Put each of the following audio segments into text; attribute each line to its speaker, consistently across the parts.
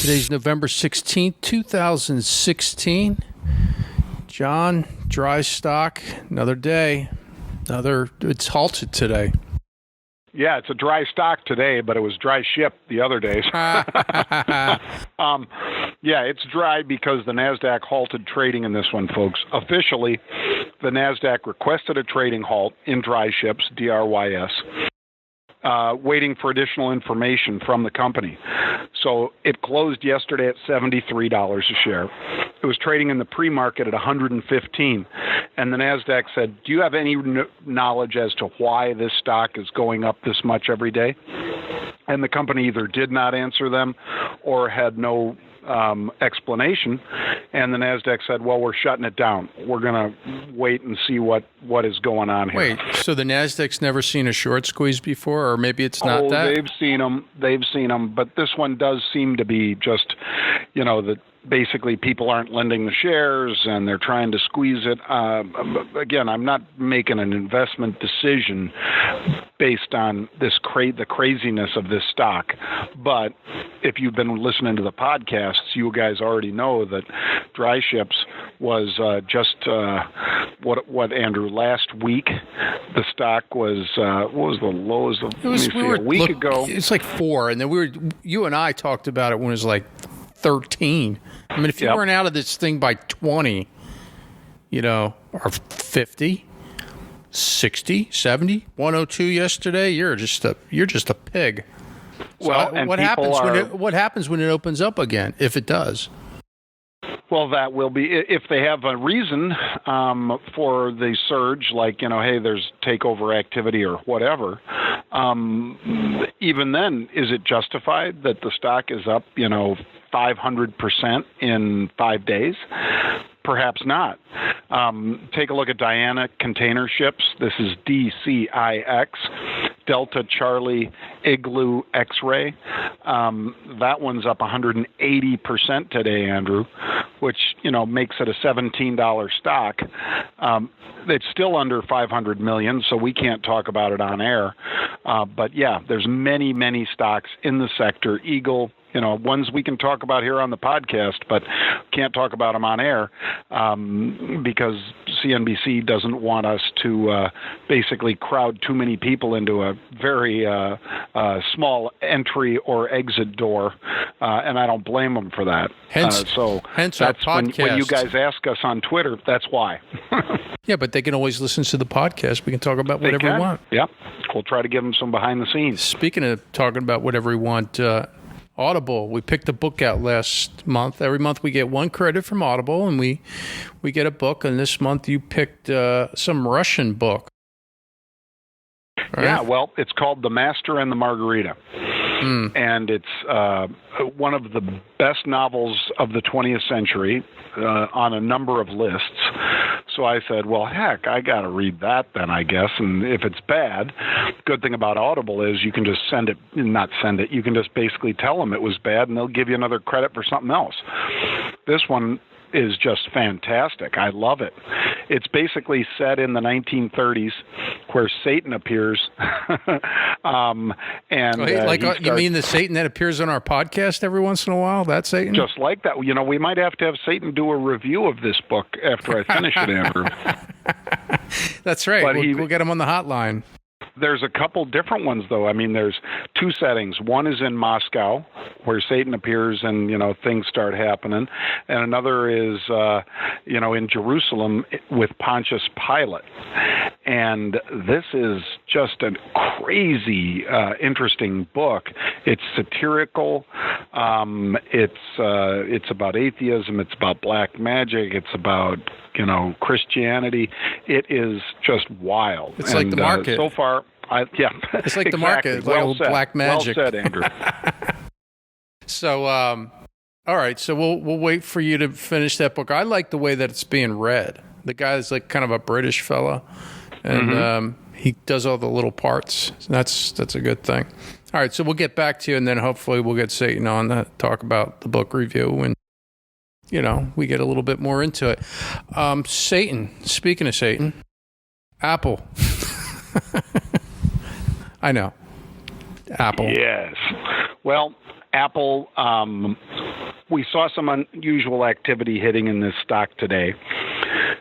Speaker 1: Today's November 16th, 2016. John, dry stock, another day. It's halted today.
Speaker 2: Yeah, it's a dry stock today, but it was dry ship the other days. Yeah, it's dry because the NASDAQ halted trading in this one, folks. Officially, the NASDAQ requested a trading halt in dry ships, DRYS, waiting for additional information from the company. So it closed yesterday at $73 a share. It was trading in the pre-market at 115, and the NASDAQ said, do you have any knowledge as to why this stock is going up this much every day? And the company either did not answer them or had no explanation, and the NASDAQ said, well, we're shutting it down. We're going to wait and see what is going on here.
Speaker 1: Wait, so the NASDAQ's never seen a short squeeze before, or maybe it's not that?
Speaker 2: They've seen them, but this one does seem to be just, that basically people aren't lending the shares and they're trying to squeeze it. Again, I'm not making an investment decision based on the craziness of this stock, but if you've been listening to the podcasts, you guys already know that dry ships was what Andrew, last week the stock was what was the lows of a week ago?
Speaker 1: It's like 4, and then you and I talked about it when it was like 13. I mean, if you weren't out of this thing by 20, or 50, 60, 70, 102 yesterday, you're just a pig. So
Speaker 2: well,
Speaker 1: what happens when it opens up again, if it does?
Speaker 2: Well, that will be, if they have a reason for the surge, like, hey, there's takeover activity or whatever, even then, is it justified that the stock is up, 500% in 5 days? Perhaps not. Take a look at Diana Container Ships. This is DCIX, Delta Charlie Igloo X-Ray. That one's up 180% today, Andrew, which, makes it a $17 stock. It's still under 500 million, so we can't talk about it on air. But yeah, there's many, many stocks in the sector. Eagle, ones we can talk about here on the podcast, but can't talk about them on air because CNBC doesn't want us to basically crowd too many people into a very small entry or exit door, and I don't blame them for that.
Speaker 1: Hence our podcast.
Speaker 2: When you guys ask us on Twitter, that's why.
Speaker 1: Yeah, but they can always listen to the podcast. We can talk about whatever we want.
Speaker 2: Yeah, we'll try to give them some behind the scenes.
Speaker 1: Speaking of talking about whatever we want, Audible, we picked a book out last month. Every month we get one credit from Audible, and we get a book. And this month you picked some Russian book. Right?
Speaker 2: Yeah, well, it's called The Master and the Margarita. And it's one of the best novels of the 20th century on a number of lists. So I said, well, heck, I got to read that then, I guess. And if it's bad, good thing about Audible is you can just you can just basically tell them it was bad, and they'll give you another credit for something else. This one is just fantastic. I love it. It's basically set in the 1930s where Satan appears.
Speaker 1: You mean the Satan that appears on our podcast every once in a while? That Satan?
Speaker 2: Just like that. We might have to have Satan do a review of this book after I finish it, Andrew.
Speaker 1: That's right. We'll get him on the hotline.
Speaker 2: There's a couple different ones, though. I mean, there's two settings. One is in Moscow, where Satan appears and, things start happening. And another is, in Jerusalem with Pontius Pilate. And this is just a crazy, interesting book. It's satirical. It's about atheism. It's about black magic. It's about, Christianity. It is just wild.
Speaker 1: It's like the market.
Speaker 2: So far,
Speaker 1: it's like
Speaker 2: exactly.
Speaker 1: The market, like old black magic.
Speaker 2: Well said, Andrew.
Speaker 1: So, all right. So we'll wait for you to finish that book. I like the way that it's being read. The guy is like kind of a British fella, and he does all the little parts. That's a good thing. All right. So we'll get back to you, and then hopefully we'll get Satan on to talk about the book review, and we get a little bit more into it. Satan. Speaking of Satan, Apple. I know. Apple.
Speaker 2: Yes. Well, Apple we saw some unusual activity hitting in this stock today.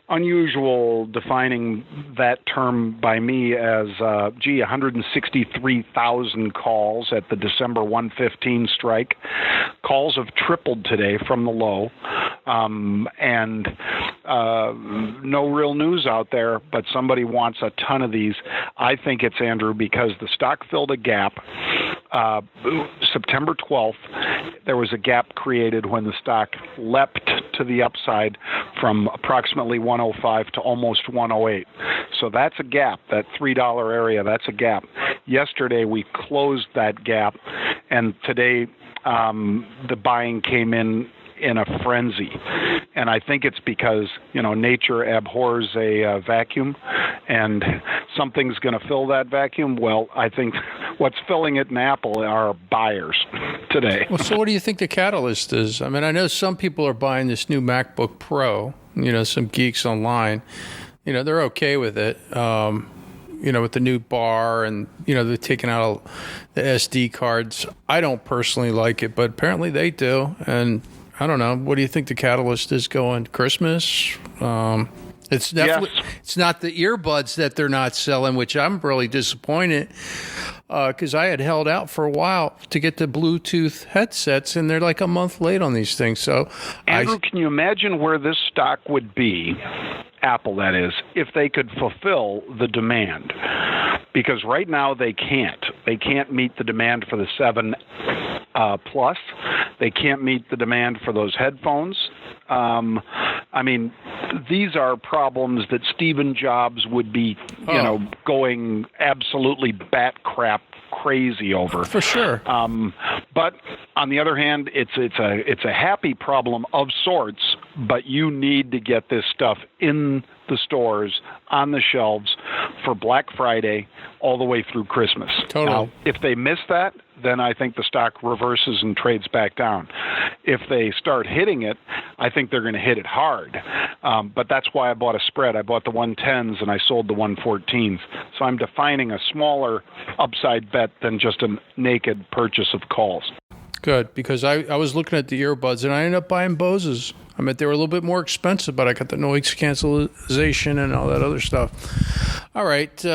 Speaker 2: Unusual, defining that term by me as, 163,000 calls at the December 115 strike. Calls have tripled today from the low. And no real news out there, but somebody wants a ton of these. I think it's, Andrew, because the stock filled a gap. September 12th, there was a gap created when the stock leapt to the upside from approximately 105 to almost 108. So that's a gap, that $3 area, that's a gap. Yesterday, we closed that gap, and today the buying came in a frenzy. And I think it's because, nature abhors a vacuum, and something's going to fill that vacuum. Well, I think what's filling it in Apple are buyers today.
Speaker 1: Well, so what do you think the catalyst is? I mean, I know some people are buying this new MacBook Pro, some geeks online. They're okay with it, with the new bar and, they're taking out the SD cards. I don't personally like it, but apparently they do. And I don't know. What do you think the catalyst is going? Christmas? It's definitely It's not the earbuds that they're not selling, which I'm really disappointed because I had held out for a while to get the Bluetooth headsets, and they're like a month late on these things. So,
Speaker 2: Andrew, can you imagine where this stock would be, Apple that is, if they could fulfill the demand? Because right now they can't. They can't meet the demand for the 7 Plus. They can't meet the demand for those headphones. These are problems that Stephen Jobs would be, going absolutely bat crap crazy over.
Speaker 1: For sure.
Speaker 2: But on the other hand, it's a happy problem of sorts. But you need to get this stuff in the stores on the shelves for Black Friday all the way through Christmas.
Speaker 1: Totally.
Speaker 2: Now, if they miss that, then I think the stock reverses and trades back down. If they start hitting it, I think they're going to hit it hard. But that's why I bought a spread. I bought the 110s and I sold the 114s. So I'm defining a smaller upside bet than just a naked purchase of calls.
Speaker 1: Good, because I was looking at the earbuds and I ended up buying Bose's. I mean, they were a little bit more expensive, but I got the noise cancellation and all that other stuff. All right.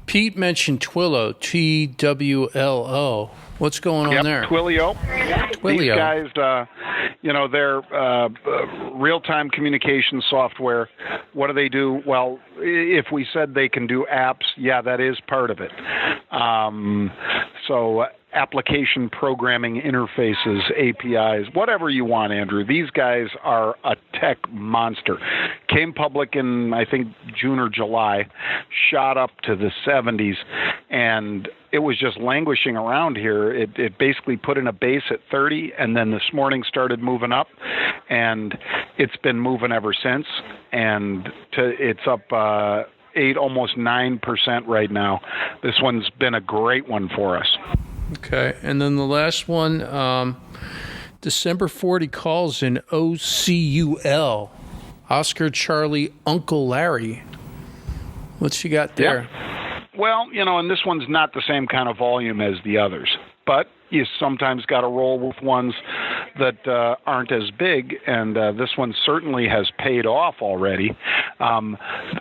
Speaker 1: Pete mentioned Twillo, TWLO. What's going on there?
Speaker 2: Twilio. These guys, they're real-time communication software. What do they do? Well, if we said they can do apps, yeah, that is part of it. Application programming interfaces, APIs, whatever you want, Andrew. These guys are a tech monster. Came public in, I think, June or July, shot up to the 70s, and it was just languishing around here. It basically put in a base at 30, and then this morning started moving up, and it's been moving ever since, and it's up 8, almost 9% right now. This one's been a great one for us.
Speaker 1: Okay, and then the last one, December 40 calls in OCUL, Oscar Charlie Uncle Larry. What you got there?
Speaker 2: Yeah. Well, and this one's not the same kind of volume as the others, but you sometimes got to roll with ones that aren't as big, and this one certainly has paid off already.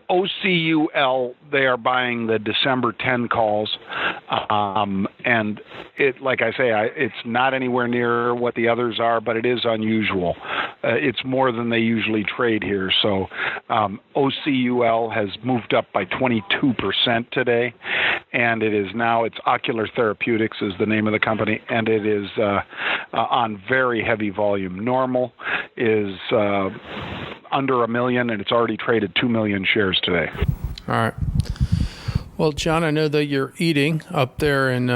Speaker 2: OCUL, they are buying the December 10 calls, and it, like I say, it's not anywhere near what the others are, but it is unusual. It's more than they usually trade here. So OCUL has moved up by 22% today, and it's Ocular Therapeutics is the name of the company, and it is on very heavy volume. Normal is under 1 million, and it's already traded 2 million shares today.
Speaker 1: All right. Well, John, I know that you're eating up there in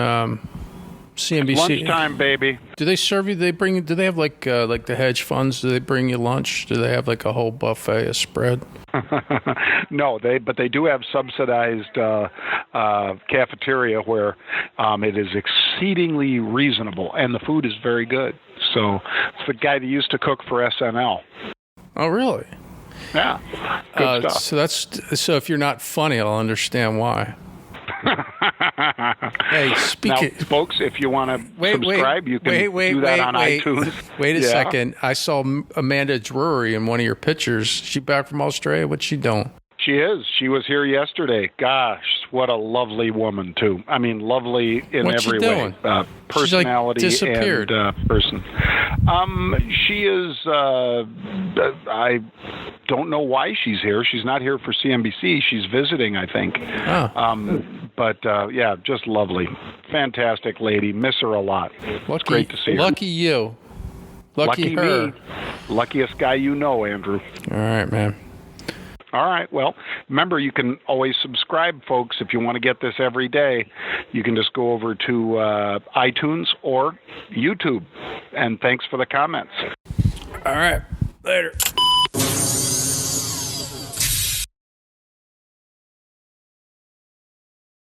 Speaker 1: CNBC.
Speaker 2: Lunchtime, baby.
Speaker 1: Do they serve you? Do they have like the hedge funds? Do they bring you lunch? Do they have like a whole buffet, a spread?
Speaker 2: No, but they do have subsidized cafeteria where it is exceedingly reasonable, and the food is very good. So it's the guy that used to cook for SNL.
Speaker 1: Oh, really?
Speaker 2: Yeah. Good stuff.
Speaker 1: So if you're not funny, I'll understand why. Hey,
Speaker 2: now, folks, if you want to subscribe, you can do that on iTunes.
Speaker 1: Wait a second. I saw Amanda Drury in one of your pictures. She back from Australia? What's she doing?
Speaker 2: She is. She was here yesterday. Gosh, what a lovely woman, too. I mean, lovely in
Speaker 1: What's
Speaker 2: every
Speaker 1: she doing?
Speaker 2: way. Personality
Speaker 1: She's like disappeared.
Speaker 2: and person. She is, I don't know why she's here. She's not here for CNBC. She's visiting, I think.
Speaker 1: Oh.
Speaker 2: But, yeah, just lovely. Fantastic lady. Miss her a lot. It's great to see her.
Speaker 1: Lucky you. Lucky her.
Speaker 2: Me. Luckiest guy you know, Andrew.
Speaker 1: All right, man.
Speaker 2: All right. Well, remember, you can always subscribe, folks. If you want to get this every day, you can just go over to iTunes or YouTube. And thanks for the comments.
Speaker 1: All right. Later.